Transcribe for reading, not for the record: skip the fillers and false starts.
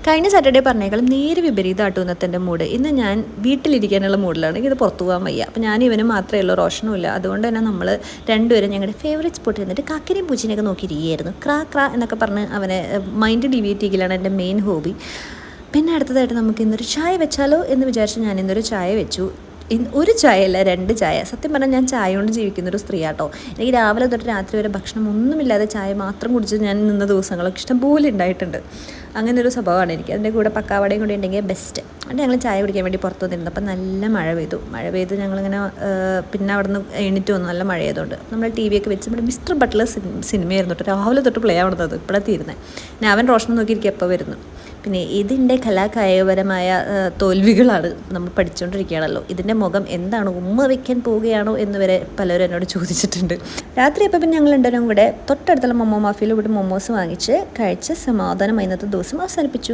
കഴിഞ്ഞ സാറ്റർഡേ പറഞ്ഞേക്കാളും നേരെ വിപരീതമാട്ടോ ഇന്നത്തെ എൻ്റെ മൂഡ്. ഇന്ന് ഞാൻ വീട്ടിലിരിക്കാനുള്ള മൂഡിലാണ്. എനിക്കിത് പുറത്തു പോകാൻ വയ്യ. അപ്പോൾ ഞാൻ ഇവന് മാത്രമേ ഉള്ളൂ, റോഷനും ഇല്ല. അതുകൊണ്ട് തന്നെ നമ്മൾ രണ്ടുപേരും ഞങ്ങളുടെ ഫേവറേറ്റ് സ്പോട്ടിൽ നിന്നിട്ട് കാക്കരയും പൂച്ചനെയൊക്കെ നോക്കിയിരിക്കുകയായിരുന്നു. ക്രാ ക്രാ എന്നൊക്കെ പറഞ്ഞ് അവനെ മൈൻഡ് ഡിവീറ്റ് ചെയ്യലാണ് എൻ്റെ മെയിൻ ഹോബി. പിന്നെ അടുത്തതായിട്ട് നമുക്ക് ഇന്നൊരു ചായ വെച്ചാലോ എന്ന് വിചാരിച്ച് ഞാൻ ഇന്നൊരു ചായ വെച്ചു. ഒരു ചായ അല്ല, 2 ചായ. സത്യം പറഞ്ഞാൽ ഞാൻ ചായ കൊണ്ട് ജീവിക്കുന്നൊരു സ്ത്രീ ആട്ടോ. എനിക്ക് രാവിലെ തൊട്ട് രാത്രി വരെ ഭക്ഷണം ഒന്നുമില്ലാതെ ചായ മാത്രം കുടിച്ച് ഞാൻ നിന്ന ദിവസങ്ങളൊക്കെ ഇഷ്ടംപോലെ ഉണ്ടായിട്ടുണ്ട്. അങ്ങനെ ഒരു സ്വഭാവമാണ് എനിക്ക്. അതിൻ്റെ കൂടെ പക്കാവടയും കൂടി ഉണ്ടെങ്കിൽ ബെസ്റ്റ്. എന്നിട്ട് ഞങ്ങൾ ചായ കുടിക്കാൻ വേണ്ടി പുറത്തു വന്നിരുന്നു. അപ്പം നല്ല മഴ പെയ്തു ഞങ്ങളിങ്ങനെ പിന്നെ അവിടെ നിന്ന് എണീറ്റ് വന്നു, നല്ല മഴ ആയതുകൊണ്ട്. നമ്മൾ ടി വി ഒക്കെ വെച്ച് നമ്മുടെ മിസ്റ്റർ ബട്ട്ലർ സിനിമയായിരുന്നു കേട്ടോ. രാവിലെ തൊട്ട് പ്ലേ ആവുന്നത് ഇപ്പോഴാണ് തീരുന്നത്. ഞാൻ അവൻ റോഷനെ നോക്കിയിരിക്കും എപ്പോൾ വരുന്നു. പിന്നെ ഇതിൻ്റെ കലാകായികപരമായ തോൽവികളാണ് നമ്മൾ പഠിച്ചുകൊണ്ടിരിക്കുകയാണല്ലോ. ഇതിൻ്റെ മുഖം എന്താണ്, ഉമ്മ വയ്ക്കാൻ പോവുകയാണോ എന്ന് വരെ പലരും എന്നോട് ചോദിച്ചിട്ടുണ്ട്. രാത്രി അപ്പം പിന്നെ ഞങ്ങൾ രണ്ടുപേരും കൂടെ തൊട്ടടുത്തുള്ള മൊമോ മാഫിയിൽ ഇവിടെ മൊമോസ് വാങ്ങിച്ച് കഴിച്ച് സമാധാനം ഇന്നത്തെ ദിവസം അവസാനിപ്പിച്ചു.